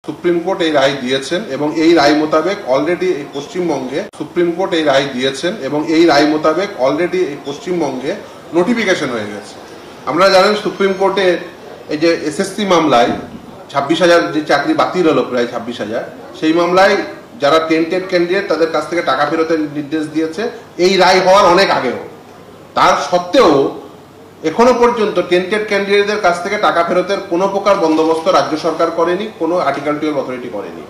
Supreme court এই রায় দিয়েছেন এবং এই রায় মোতাবেক অলরেডি এই পশ্চিমবঙ্গে সুপ্রিম কোর্ট এই রায় দিয়েছেন এবং এই রায় মোতাবেক অলরেডি এই পশ্চিমবঙ্গে নোটিফিকেশন হয়ে গেছে। আপনারা জানেন সুপ্রিম কোর্টে এই যে এসএসসি মামলায় 26,000 যে চাকরি বাতিল হলো, প্রায় 26,000, সেই মামলায় যারা টেন্টেড ক্যান্ডিডেট তাদের কাছ থেকে টাকা ফেরতের নির্দেশ দিয়েছে এই রায় হওয়ার অনেক আগেও। তার সত্ত্বেও এখনো পর্যন্ত টেন্টেড ক্যান্ডিডেটদের কাছ থেকে টাকা ফেরতের কোনো প্রকার বন্দোবস্ত রাজ্য সরকার করেনি, কোনো আর্টিকেল 12 অথরিটি করেনি।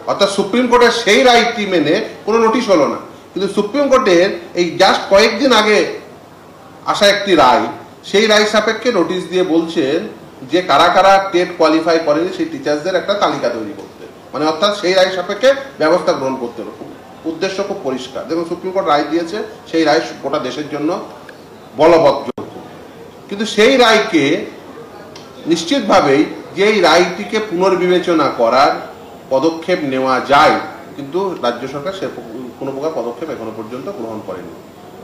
অর্থাৎ সুপ্রিম কোর্টের সেই রায়টি মেনে কোনো নোটিশ হলো না। কিন্তু সুপ্রিম কোর্টের এই জাস্ট কয়েকদিন আগে আসা একটি রায়, সেই রায় সাপেক্ষে নোটিশ দিয়ে বলছেন যে কারা কারা টেট কোয়ালিফাই করেনি সেই টিচার্সদের একটা তালিকা তৈরি করতে, মানে অর্থাৎ সেই রায় সাপেক্ষে ব্যবস্থা গ্রহণ করতে হবে। উদ্দেশ্য খুব পরিষ্কার। দেখুন, সুপ্রিম কোর্ট রায় দিয়েছে, সেই রায় গোটা দেশের জন্য বলবৎ। কিন্তু সেই রায়কে নিশ্চিতভাবেই যে এই রায়টিকে পুনর্বিবেচনা করার পদক্ষেপ নেওয়া যায়, কিন্তু রাজ্য সরকার সে কোনো প্রকার পদক্ষেপ এখনো পর্যন্ত গ্রহণ করেনি।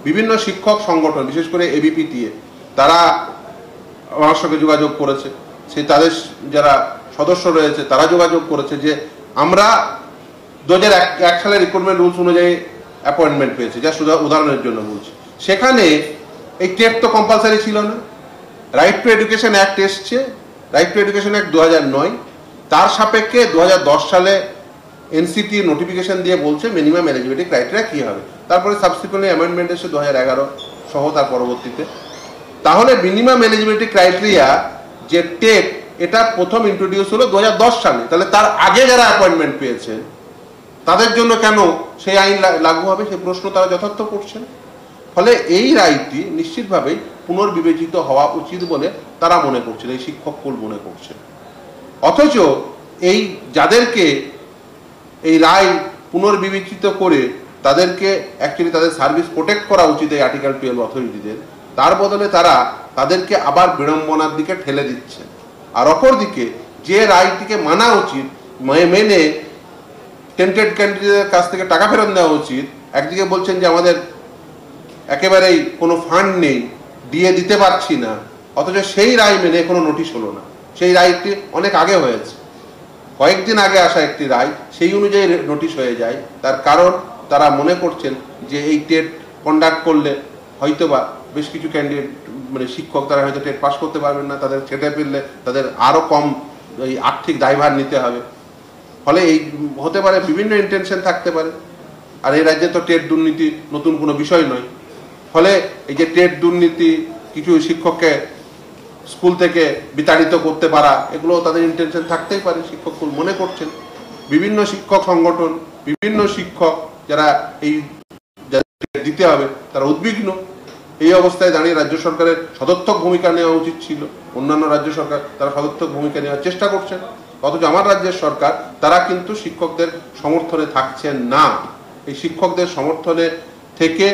বিভিন্ন শিক্ষক সংগঠন, বিশেষ করে এবিপিটিএ, তারা আমার সঙ্গে যোগাযোগ করেছে, সেই তাদের যারা সদস্য রয়েছে তারা যোগাযোগ করেছে যে আমরা 2001 সালের রিক্রুটমেন্ট রুলস অনুযায়ী অ্যাপয়েন্টমেন্ট পেয়েছি, যা উদাহরণের জন্য বলছি। সেখানে এই টেট তো কম্পালসারি ছিল না। রাইট টু এডুকেশন অ্যাক্ট এসছে, রাইট টু এডুকেশন অ্যাক্ট 2009, তার সাপেক্ষে 2010 সালে এনসিটি নোটিফিকেশন দিয়ে বলছে মিনিমাম এলিজিবিলিটি ক্রাইটেরিয়া কি হবে। তারপরে সাবসিকুয়েন্টলি অ্যামেন্ডমেন্ট এসে 2011 সহ তার পরবর্তীতে। তাহলে মিনিমাম এলিজিবিলিটি ক্রাইটেরিয়া যে টেট, এটা প্রথম ইন্ট্রোডিউস হলো 2010 সালে। তাহলে তার আগে যারা অ্যাপয়েন্টমেন্ট পেয়েছেন তাদের জন্য কেন সেই আইন লাগু হবে, সেই প্রশ্ন তারা যথার্থ করছেন। ফলে এই রায়টি নিশ্চিতভাবেই পুনর্বিবেচিত হওয়া উচিত বলে তারা মনে করছেন, এই শিক্ষককুল মনে করছেন। অথচ এই যাদেরকে এই রায় পুনর্বিবেচিত করে তাদেরকে অ্যাকচুয়ালি তাদের সার্ভিস প্রোটেক্ট করা উচিত এই আর্টিকেল 12 অথরিটিদের, তার বদলে তারা তাদেরকে আবার বিড়ম্বনার দিকে ঠেলে দিচ্ছে। আর অপরদিকে যে রায়টিকে মানা উচিত, মেনে টেন্টেড ক্যান্ডিডেটের কাছ থেকে টাকা ফেরত নেওয়া উচিত, একদিকে বলছেন যে আমাদের একেবারেই কোনো ফান্ড নেই, দিয়ে দিতে পারছি না, অথচ সেই রায় মেনে কোনো নোটিশ হলো না। সেই রায়টি অনেক আগে হয়েছে, কয়েকদিন আগে আসা একটি রায়, সেই অনুযায়ী নোটিশ হয়ে যায়। তার কারণ তারা মনে করছেন যে এই টেট কন্ডাক্ট করলে হয়তোবা বেশ কিছু ক্যান্ডিডেট, মানে শিক্ষক, তারা হয়তো টেট পাস করতে পারবেন না, তাদের ছেটে ফেললে তাদের আরও কম এই আর্থিক দায়ভার নিতে হবে। ফলে এই হতে পারে, বিভিন্ন ইন্টেনশন থাকতে পারে। আর এই রাজ্যে তো টেট দুর্নীতি নতুন কোনো বিষয় নয়। ফলে এই যে টেট দুর্নীতি, কিছু শিক্ষককে স্কুল থেকে বিতাড়িত করতে পারা, এগুলো তাদের ইন্টেনশন থাকতেই পারে, শিক্ষককুল মনে করছেন। বিভিন্ন শিক্ষক সংগঠন, বিভিন্ন শিক্ষক যারা এই দিতে হবে তারা উদ্বিগ্ন। এই অবস্থায় দাঁড়িয়ে রাজ্য সরকারের সদর্থক ভূমিকা নেওয়া উচিত ছিল। অন্যান্য রাজ্য সরকার তারা সদর্থক ভূমিকা নেওয়ার চেষ্টা করছেন, অথচ আমার রাজ্যের সরকার তারা কিন্তু শিক্ষকদের সমর্থনে থাকছেন না। এই শিক্ষকদের সমর্থনে থেকে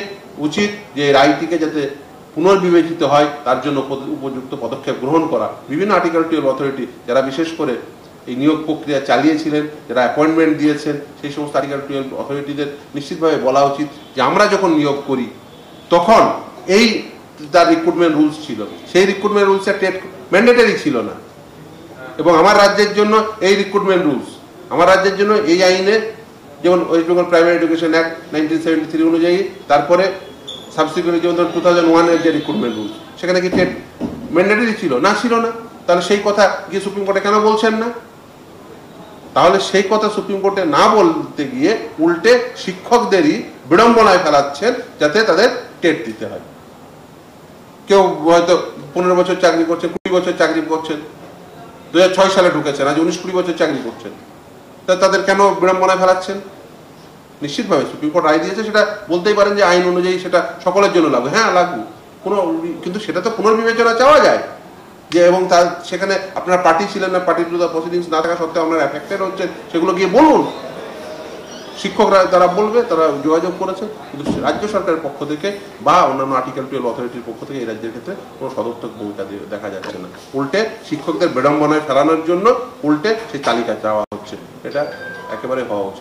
উচিত যে রায়টিকে যাতে পুনর্বিবেচিত হয় তার জন্য উপযুক্ত পদক্ষেপ গ্রহণ করা। বিভিন্ন আর্টিকেল 12 অথরিটি যারা বিশেষ করে এই নিয়োগ প্রক্রিয়া চালিয়েছিলেন, যারা অ্যাপয়েন্টমেন্ট দিয়েছেন, সেই সমস্ত আর্টিকেল 12 অথরিটিদের নিশ্চিতভাবে বলা উচিত যে আমরা যখন নিয়োগ করি তখন এই তার রিক্রুটমেন্ট রুলস ছিল, সেই রিক্রুটমেন্ট রুলসে টেট ম্যান্ডেটরি ছিল না। এবং আমার রাজ্যের জন্য এই রিক্রুটমেন্ট রুলস, আমার রাজ্যের জন্য এই আইনে, যেমন West Bengal primary education act 1973 অনুযায়ী, তারপরে সাবসিকুয়েন্টলি যেমন 2001-এর যে রিক্রুটমেন্ট রুলস, সেখানে কি টেট ম্যান্ডেটরি ছিল না? ছিল না। তাহলে সেই কথা গিয়ে সুপ্রিম কোর্টে কেন বলছেন না? তাহলে সেই কথা সুপ্রিম কোর্টে না বলতে গিয়ে উল্টে শিক্ষকদেরই বিড়ম্বনায় ফেলাচ্ছেন, যাতে তাদের টেট দিতে হয়। কেউ হয়তো 15 বছর চাকরি করছেন, 20 বছর চাকরি করছেন, 2006 সালে ঢুকেছেন, আজ 19-20 বছর চাকরি করছেন, তাদের কেন বিড়ম্বনায় ফেলাচ্ছেন? নিশ্চিতভাবে সুপ্রিম কোর্ট রায় দিয়েছে, সেটা বলতেই পারেন যে আইন অনুযায়ী সেটা সকলের জন্য লাগু। হ্যাঁ, লাগু কোনো, কিন্তু সেটা তো পুনর্বিবেচনা চাওয়া যায় যে, এবং তার সেখানে আপনার পার্টি ছিলেন না, পার্টি টু দ্য প্রসিডিংস না থাকা সত্ত্বেও আপনার অ্যাফেক্টেড হচ্ছেন, সেগুলো গিয়ে বলুন। শিক্ষকরা তারা বলবে, তারা যোগাযোগ করেছেন, কিন্তু রাজ্য সরকারের পক্ষ থেকে বা অন্যান্য আর্টিকেল 12 অথরিটির পক্ষ থেকে এই রাজ্যের ক্ষেত্রে কোনো সদর্থক ভূমিকা দেখা যাচ্ছে না। উল্টে শিক্ষকদের বিড়ম্বনায় ফেলানোর জন্য উল্টে সেই তালিকা চাওয়া হচ্ছে। এটা একেবারে হওয়া উচিত।